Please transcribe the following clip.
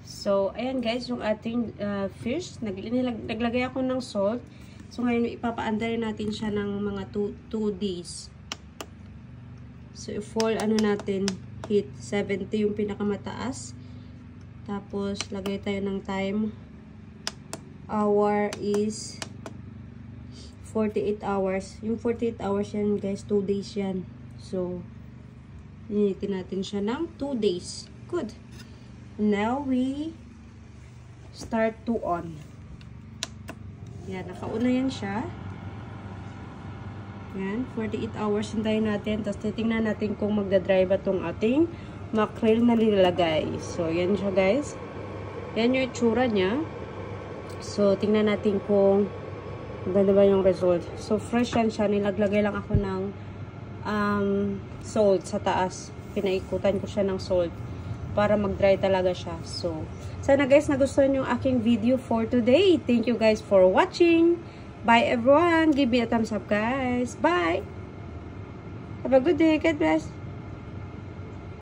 So, ayan guys, yung ating fish. Naglagay ako ng salt. So, ngayon ipapaandarin natin siya ng mga 2 days. So, i-fall natin, heat 70 yung pinakamataas. Tapos, lagay tayo ng time. Hour is 48 hours. Yung 48 hours yan guys, 2 days yan. So, initin natin siya ng 2 days. Good. Now, we start to on. Yan, nakauna yan siya. Yan, 48 hours hintayin natin. Tapos, titingnan natin kung magdadry ba itong ating mackerel na nilalagay. So, yan siya guys. Yan yung itsura niya. So, tingnan natin kung maganda ba yung result. So, fresh yan siya. Nilaglagay lang ako ng salt sa taas. Pinaikutan ko siya ng salt para mag-dry talaga siya. So, sana guys nagustuhan yung aking video for today. Thank you guys for watching. Bye everyone. Give me a thumbs up guys. Bye. Have a good day. God bless.